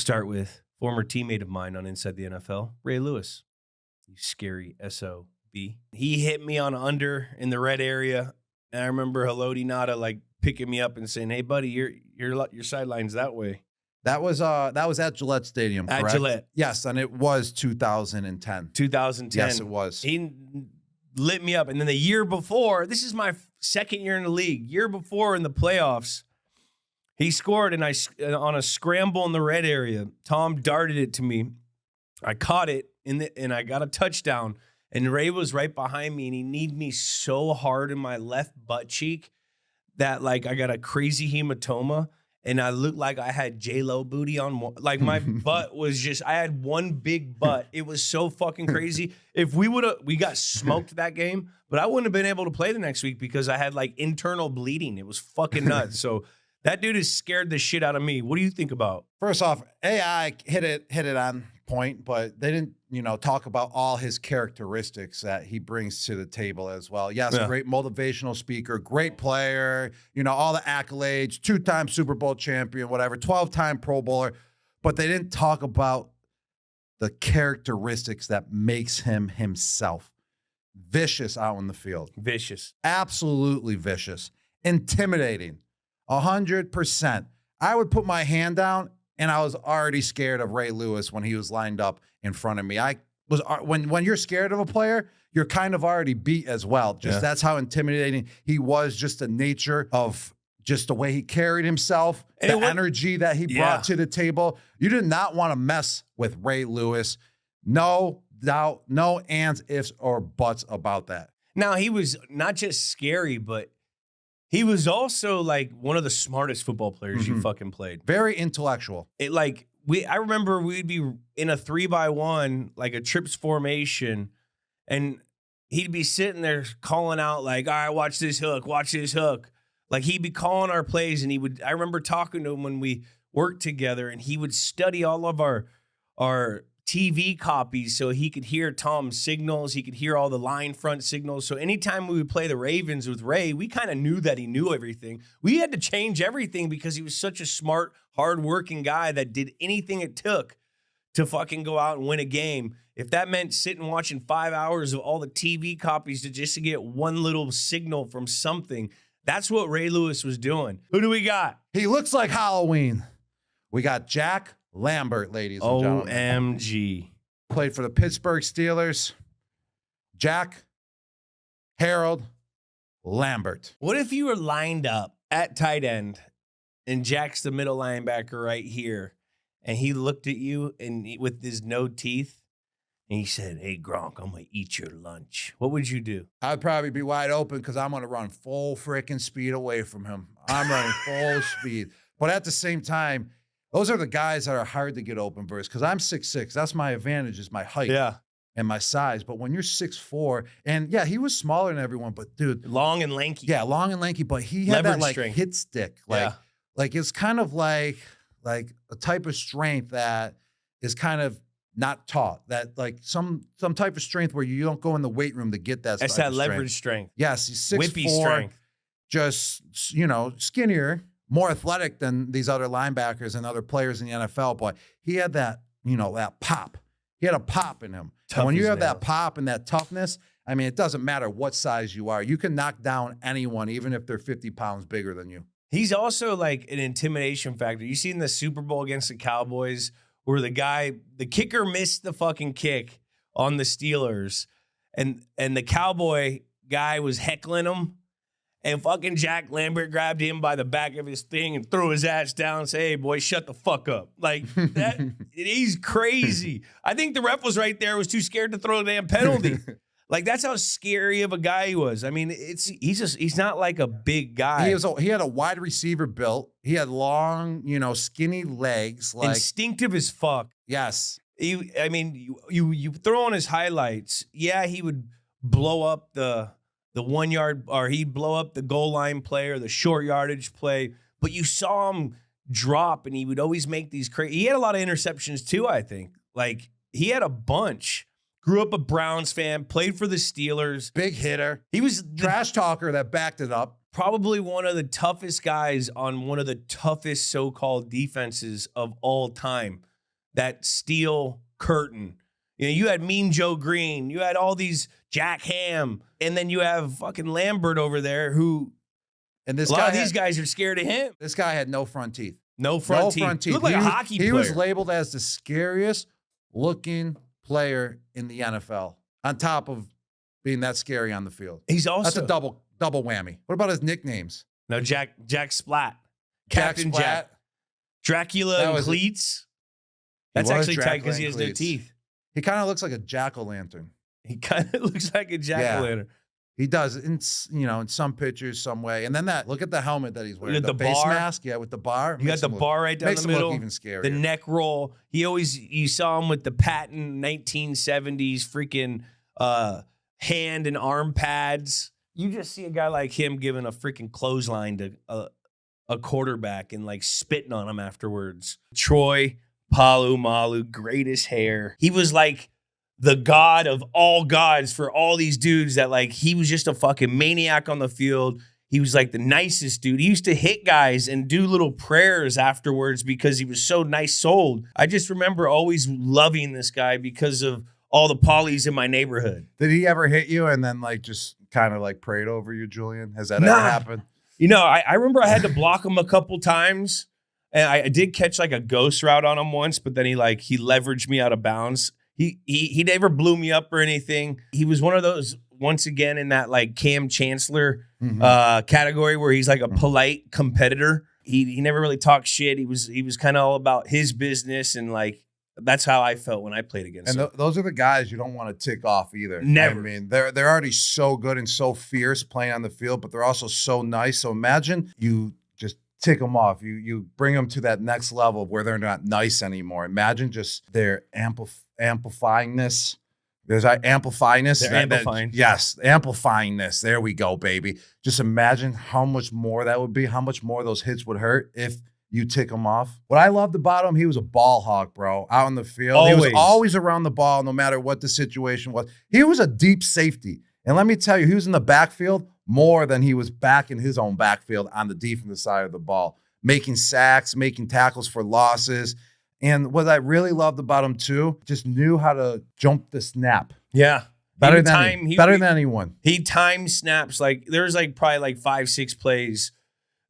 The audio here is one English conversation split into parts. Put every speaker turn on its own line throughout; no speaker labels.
start with former teammate of mine on Inside the NFL, Ray Lewis. You scary SOB. He hit me on under in the red area. And I remember Haloti Nada like picking me up and saying, "Hey, buddy, your sideline's that way."
That was at Gillette Stadium, correct?
At Gillette.
Yes, and it was 2010.
2010.
Yes, it was.
He lit me up. And then the year before, this is my second year in the league. Year before in the playoffs, he scored and on a scramble in the red area. Tom darted it to me. I caught it and I got a touchdown. And Ray was right behind me, and he kneed me so hard in my left butt cheek that like I got a crazy hematoma. And I looked like I had J-Lo booty on. Like my butt was just, I had one big butt. It was so fucking crazy. If we got smoked that game, but I wouldn't have been able to play the next week because I had like internal bleeding. It was fucking nuts. So that dude has scared the shit out of me. What do you think about?
First off, AI hit it on point, but they didn't, talk about all his characteristics that he brings to the table as well. Yes, yeah. Great motivational speaker, great player, all the accolades, 2-time Super Bowl champion, whatever, 12-time Pro Bowler, but they didn't talk about the characteristics that makes him himself. Vicious out in the field.
Vicious.
Absolutely vicious. Intimidating. 100%. I would put my hand down, and I was already scared of Ray Lewis when he was lined up in front of me. I was when you're scared of a player, you're kind of already beat as well. That's how intimidating he was. Just the nature of just the way he carried himself, and the energy that he brought to the table. You did not want to mess with Ray Lewis. No doubt, no ands, ifs, or buts about that.
Now, he was not just scary, but he was also like one of the smartest football players you fucking played.
Very intellectual.
I remember we'd be in a 3-by-1, like a trips formation, and he'd be sitting there calling out like, "All right, watch this hook, watch this hook." Like he'd be calling our plays, and I remember talking to him when we worked together, and he would study all of our TV copies so he could hear Tom's signals. He could hear all the line front signals. So anytime we would play the Ravens with Ray, we kind of knew that he knew everything. We had to change everything because he was such a smart, hardworking guy that did anything it took to fucking go out and win a game. If that meant sitting watching 5 hours of all the TV copies to get one little signal from something, that's what Ray Lewis was doing. Who do we got?
He looks like Halloween. We got Jack Lambert, ladies and gentlemen.
OMG.
Played for the Pittsburgh Steelers. Jack Harold Lambert.
What if you were lined up at tight end and Jack's the middle linebacker right here, and he looked at you and with his no teeth, and he said, "Hey, Gronk, I'm going to eat your lunch." What would you do?
I'd probably be wide open because I'm going to run full freaking speed away from him. I'm running full speed. But at the same time, those are the guys that are hard to get open versus, because I'm 6'6". That's my advantage, is my height and my size. But when you're 6'4", and yeah, he was smaller than everyone, but dude.
Long and lanky.
Yeah, long and lanky, but he had that like hit stick. Like it's kind of like a type of strength that is kind of not taught. That like some type of strength where you don't go in the weight room to get that.
That's that leverage strength.
Yes, he's 6'4",
whippy strength.
Just, skinnier, more athletic than these other linebackers and other players in the NFL, but he had that, that pop. He had a pop in him. And when you have that pop and that toughness, I mean, it doesn't matter what size you are. You can knock down anyone, even if they're 50 pounds bigger than you.
He's also like an intimidation factor. You seen the Super Bowl against the Cowboys where the kicker missed the fucking kick on the Steelers, and the Cowboy guy was heckling him. And fucking Jack Lambert grabbed him by the back of his thing and threw his ass down and said, "Hey, boy, shut the fuck up." Like, that, he's crazy. I think the ref was right there, was too scared to throw the damn penalty. Like, that's how scary of a guy he was. I mean, he's not like a big guy.
He had a wide receiver built. He had long, skinny legs. Like,
instinctive as fuck.
Yes.
You throw on his highlights. Yeah, he would blow up the 1 yard, or he'd blow up the goal line play or the short yardage play. But you saw him drop, and he would always make these crazy. He had a lot of interceptions too, I think. Like, he had a bunch. Grew up a Browns fan, played for the Steelers.
Big hitter.
He was
trash talker that backed it up.
Probably one of the toughest guys on one of the toughest so-called defenses of all time. that steel curtain. You know, you had Mean Joe Green, you had all these Jack Ham, and then you have fucking Lambert over there who,
and this
a lot
guy
of these guys are scared of him.
This guy had no front teeth.
No front teeth. He looked like a hockey player.
He was labeled as the scariest looking player in the NFL, on top of being that scary on the field.
He's also
that's a double whammy. What about his nicknames?
No, Jack Splat, Captain Jack, Dracula and Cleats. That's actually tight because he has no teeth.
He kind of looks like a jack-o'-lantern.
He kind of looks like a jack-o'-lantern.
He does, in some pictures, some way. And then look at the helmet that he's wearing.
With
the face
bar.
mask, with the bar.
You got the bar right down the middle.
Makes him look even scarier.
The neck roll. You saw him with the patent 1970s freaking hand and arm pads. You just see a guy like him giving a freaking clothesline to a quarterback and like spitting on him afterwards. Troy Polamalu, greatest hair. He was like the god of all gods for all these dudes that like, he was just a fucking maniac on the field. He was like the nicest dude. He used to hit guys and do little prayers afterwards because he was so nice-souled. I just remember always loving this guy because of all the polys in my neighborhood.
Did he ever hit you and then like just kind of like prayed over you, Julian? Has that ever happened?
You know, I remember I had to block him a couple times, and I did catch like a ghost route on him once, but then he leveraged me out of bounds. He never blew me up or anything. He was one of those, once again, in that like Cam Chancellor category where he's like a polite competitor. He never really talked shit. He was kind of all about his business, and like that's how I felt when I played against him.
And those are the guys you don't want to tick off either.
Never.
I mean, they're already so good and so fierce playing on the field, but they're also so nice. So imagine you just tick them off. You bring them to that next level where they're not nice anymore. Imagine just their amplifyingness. There's amplifyingness.
They're amplifying.
Yes, amplifyingness. There we go, baby. Just imagine how much more that would be, how much more those hits would hurt if you tick him off. What I loved about him, he was a ball hawk, bro. Out in the field. He was always around the ball, no matter what the situation was. He was a deep safety. And let me tell you, he was in the backfield more than he was back in his own backfield on the defensive side of the ball, making sacks, making tackles for losses. And what I really loved about him too, just knew how to jump the snap.
Yeah.
Better than anyone.
He time snaps. Like there's like probably like 5-6 plays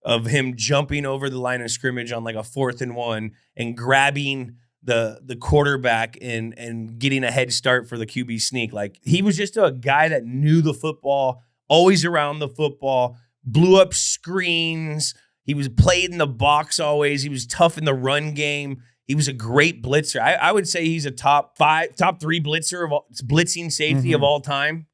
of him jumping over the line of scrimmage on like a 4th and 1 and grabbing the quarterback and getting a head start for the QB sneak. Like he was just a guy that knew the football, always around the football, blew up screens. He was played in the box always. He was tough in the run game. He was a great blitzer. I would say he's a top 3 blitzer blitzing safety of all time.